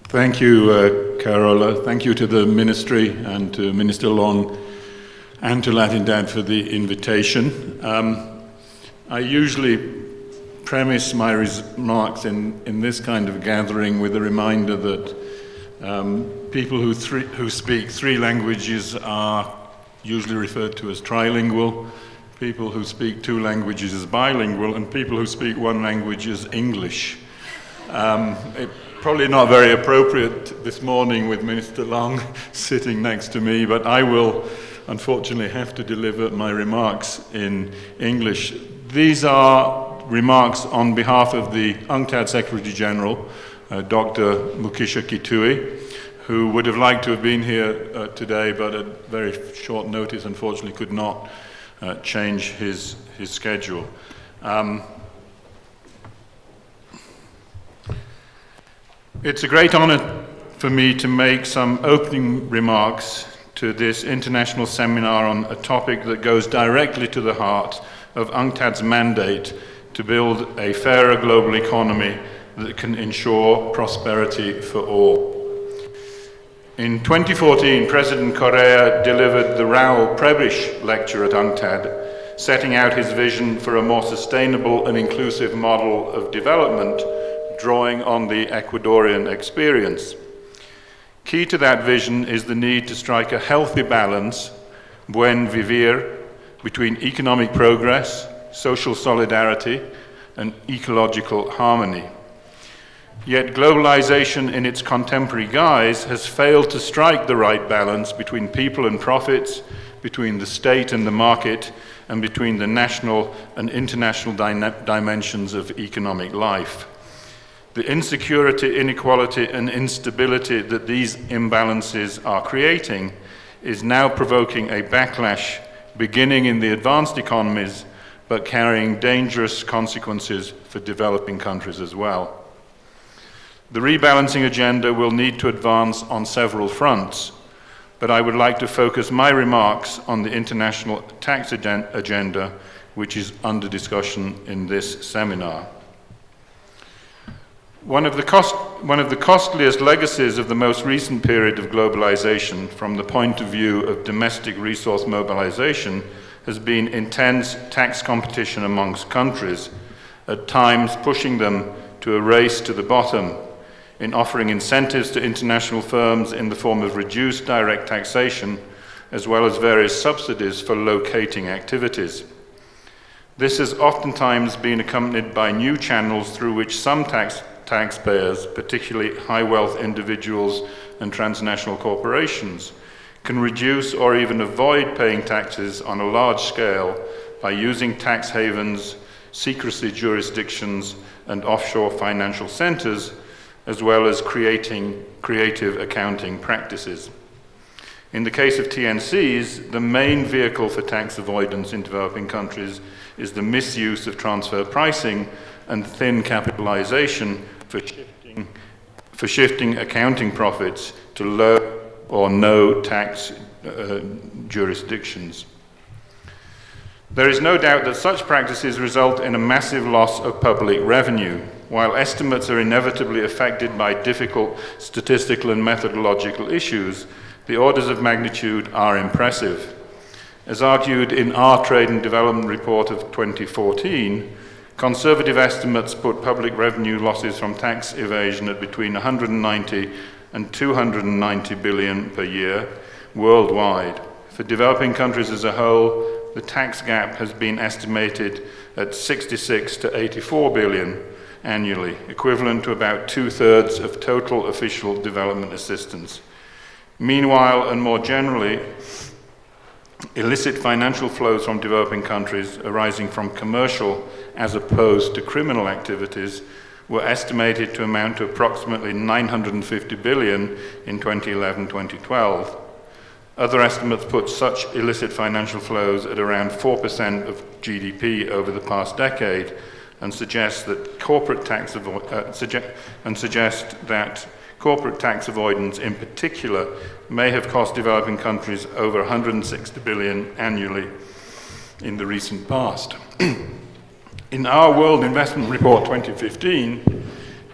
Thank you, Carola. Thank you to the Ministry and to Minister Long and to Latin Dad for the invitation. I usually premise my remarks in this kind of gathering with a reminder that people who speak three languages are usually referred to as trilingual, people who speak two languages as bilingual, and people who speak one language as English. Probably not very appropriate this morning with Minister Long sitting next to me, but I will unfortunately have to deliver my remarks in English. These are remarks on behalf of the UNCTAD Secretary General, Dr. Mukisha Kitui, who would have liked to have been here today, but at very short notice, unfortunately, could not change his schedule. It's a great honor for me to make some opening remarks to this international seminar on a topic that goes directly to the heart of UNCTAD's mandate to build a fairer global economy that can ensure prosperity for all. In 2014, President Correa delivered the Raul Prebisch Lecture at UNCTAD, setting out his vision for a more sustainable and inclusive model of development, drawing on the Ecuadorian experience. Key to that vision is the need to strike a healthy balance, buen vivir, between economic progress, social solidarity, and ecological harmony. Yet globalization in its contemporary guise has failed to strike the right balance between people and profits, between the state and the market, and between the national and international dimensions of economic life. The insecurity, inequality, and instability that these imbalances are creating is now provoking a backlash beginning in the advanced economies, but carrying dangerous consequences for developing countries as well. The rebalancing agenda will need to advance on several fronts, but I would like to focus my remarks on the international tax agenda, which is under discussion in this seminar. One of the costliest legacies of the most recent period of globalization from the point of view of domestic resource mobilization has been intense tax competition amongst countries, at times pushing them to a race to the bottom in offering incentives to international firms in the form of reduced direct taxation, as well as various subsidies for locating activities. This has oftentimes been accompanied by new channels through which some taxpayers, particularly high-wealth individuals and transnational corporations, can reduce or even avoid paying taxes on a large scale by using tax havens, secrecy jurisdictions, and offshore financial centers, as well as creating creative accounting practices. In the case of TNCs, the main vehicle for tax avoidance in developing countries is the misuse of transfer pricing and thin capitalization for shifting accounting profits to low or no tax jurisdictions. There is no doubt that such practices result in a massive loss of public revenue. While estimates are inevitably affected by difficult statistical and methodological issues, the orders of magnitude are impressive. As argued in our Trade and Development Report of 2014, conservative estimates put public revenue losses from tax evasion at between 190 and 290 billion per year worldwide. For developing countries as a whole, the tax gap has been estimated at 66 to 84 billion annually, equivalent to about 2/3 of total official development assistance. Meanwhile, and more generally, illicit financial flows from developing countries arising from commercial as opposed to criminal activities were estimated to amount to approximately 950 billion in 2011-2012. Other estimates put such illicit financial flows at around 4% of GDP over the past decade, and suggest that corporate tax avoidance in particular may have cost developing countries over 160 billion annually in the recent past. In our World Investment Report 2015,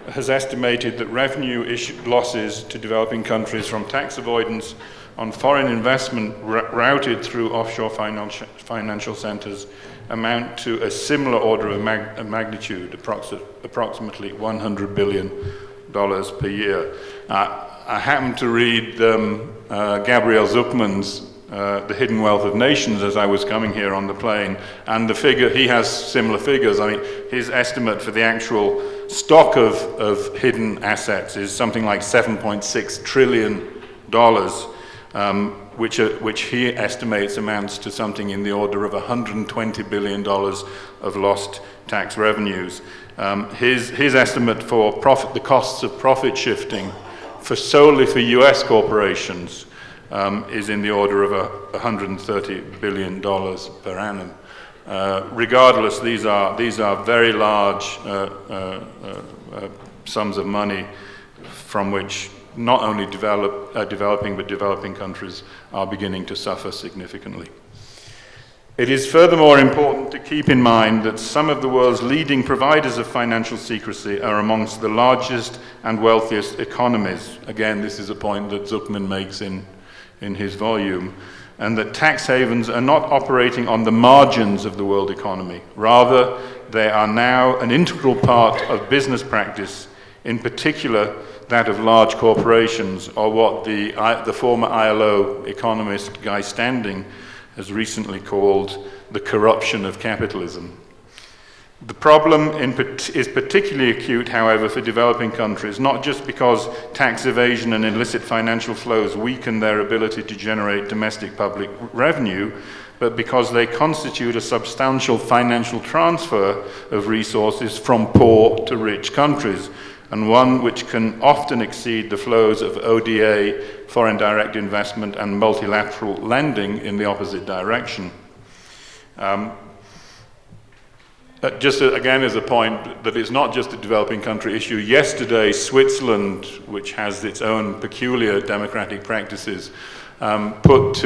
has estimated that revenue losses to developing countries from tax avoidance on foreign investment routed through offshore financial centers amount to a similar order of magnitude, approximately $100 billion per year. I happened to read Gabriel Zucman's The Hidden Wealth of Nations as I was coming here on the plane, and the figure, he has similar figures. I mean, his estimate for the actual stock of hidden assets is something like $7.6 trillion, which he estimates amounts to something in the order of $120 billion of lost tax revenues. His estimate for the costs of profit shifting solely for US corporations is in the order of $130 billion per annum. Regardless, these are very large sums of money from which not only developing but developing countries are beginning to suffer significantly. It is furthermore important to keep in mind that some of the world's leading providers of financial secrecy are amongst the largest and wealthiest economies. Again, this is a point that Zucman makes in his volume, and that tax havens are not operating on the margins of the world economy. Rather, they are now an integral part of business practice, in particular that of large corporations, or what the former ILO economist Guy Standing has recently called the corruption of capitalism. The problem is particularly acute, however, for developing countries, not just because tax evasion and illicit financial flows weaken their ability to generate domestic public revenue, but because they constitute a substantial financial transfer of resources from poor to rich countries, and one which can often exceed the flows of ODA, foreign direct investment, and multilateral lending in the opposite direction. Just again as a point that it's not just a developing country issue. Yesterday, Switzerland, which has its own peculiar democratic practices, put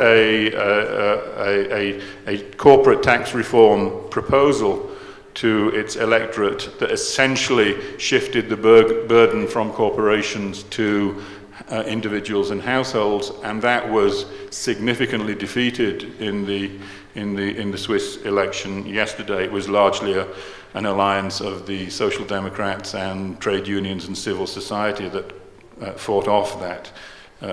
a corporate tax reform proposal to its electorate that essentially shifted the burden from corporations to individuals and households, and that was significantly defeated in the Swiss election yesterday. It was largely an alliance of the Social Democrats and trade unions and civil society that fought off that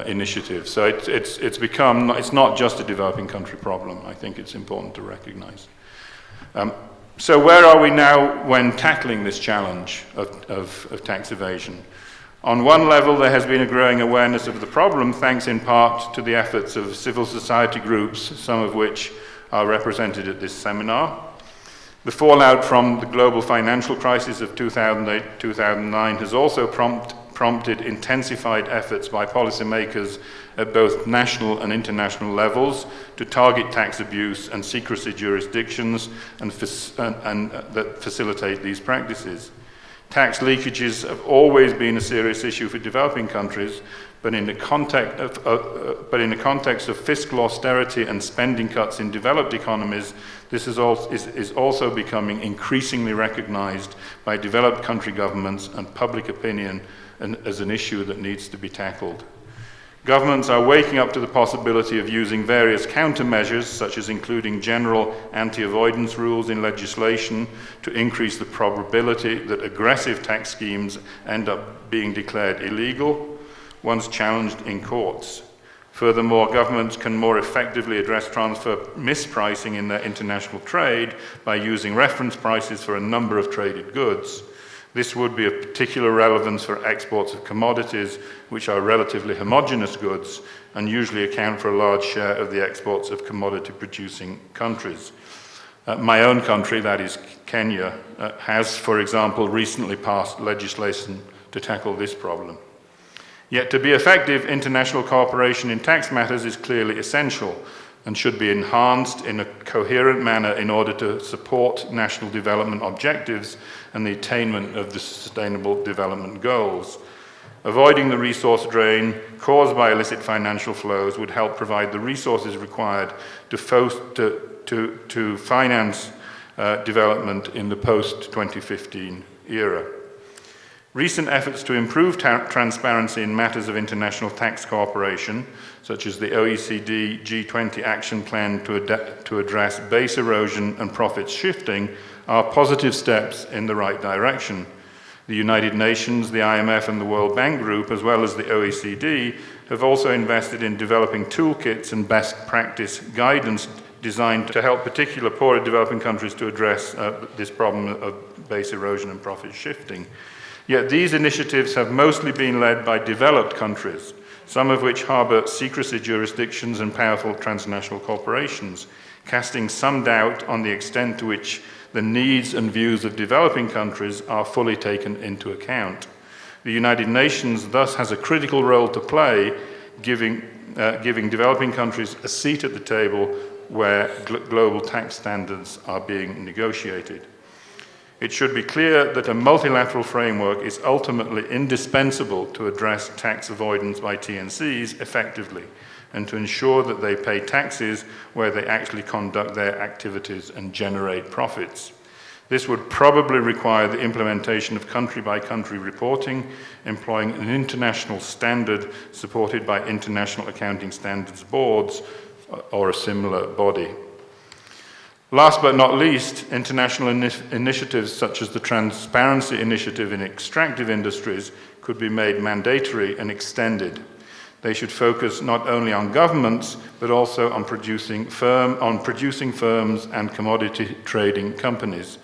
initiative. So it's not just a developing country problem. I think it's important to recognize. So where are we now when tackling this challenge of tax evasion? On one level, there has been a growing awareness of the problem, thanks in part to the efforts of civil society groups, some of which are represented at this seminar. The fallout from the global financial crisis of 2008-2009 has also prompted intensified efforts by policymakers at both national and international levels to target tax abuse and secrecy jurisdictions and that facilitate these practices. Tax leakages have always been a serious issue for developing countries, but in the context of fiscal austerity and spending cuts in developed economies, this is also becoming increasingly recognized by developed country governments and public opinion as an issue that needs to be tackled. Governments are waking up to the possibility of using various countermeasures, such as including general anti-avoidance rules in legislation to increase the probability that aggressive tax schemes end up being declared illegal once challenged in courts. Furthermore, governments can more effectively address transfer mispricing in their international trade by using reference prices for a number of traded goods. This would be of particular relevance for exports of commodities, which are relatively homogeneous goods and usually account for a large share of the exports of commodity-producing countries. My own country, that is Kenya, has, for example, recently passed legislation to tackle this problem. Yet to be effective, international cooperation in tax matters is clearly essential and should be enhanced in a coherent manner in order to support national development objectives and the attainment of the Sustainable Development Goals. Avoiding the resource drain caused by illicit financial flows would help provide the resources required to finance development in the post-2015 era. Recent efforts to improve transparency in matters of international tax cooperation, such as the OECD G20 Action Plan to address base erosion and profits shifting, are positive steps in the right direction. The United Nations, the IMF and the World Bank Group, as well as the OECD, have also invested in developing toolkits and best practice guidance designed to help particular poorer developing countries to address this problem of base erosion and profit shifting. Yet these initiatives have mostly been led by developed countries, some of which harbour secrecy jurisdictions and powerful transnational corporations, casting some doubt on the extent to which the needs and views of developing countries are fully taken into account. The United Nations thus has a critical role to play, giving developing countries a seat at the table where global tax standards are being negotiated. It should be clear that a multilateral framework is ultimately indispensable to address tax avoidance by TNCs effectively and to ensure that they pay taxes where they actually conduct their activities and generate profits. This would probably require the implementation of country-by-country reporting, employing an international standard supported by international accounting standards boards or a similar body. Last but not least, international initiatives such as the Transparency Initiative in extractive industries could be made mandatory and extended. They should focus not only on governments, but also on producing firms and commodity trading companies.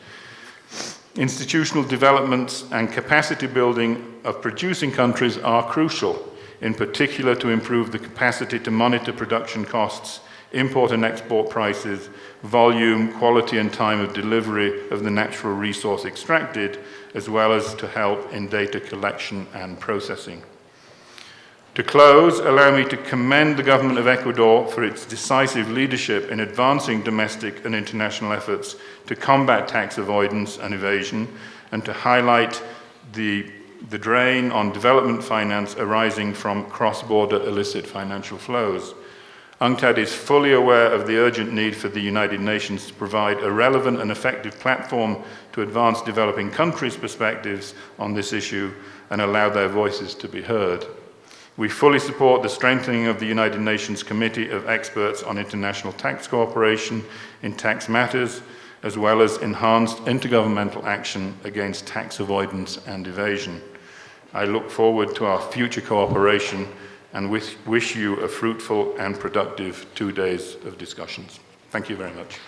Institutional developments and capacity building of producing countries are crucial, in particular to improve the capacity to monitor production costs, import and export prices, volume, quality and time of delivery of the natural resource extracted, as well as to help in data collection and processing. To close, allow me to commend the government of Ecuador for its decisive leadership in advancing domestic and international efforts to combat tax avoidance and evasion, and to highlight the drain on development finance arising from cross-border illicit financial flows. UNCTAD is fully aware of the urgent need for the United Nations to provide a relevant and effective platform to advance developing countries' perspectives on this issue and allow their voices to be heard. We fully support the strengthening of the United Nations Committee of Experts on International Tax Cooperation in tax matters, as well as enhanced intergovernmental action against tax avoidance and evasion. I look forward to our future cooperation and wish you a fruitful and productive 2 days of discussions. Thank you very much.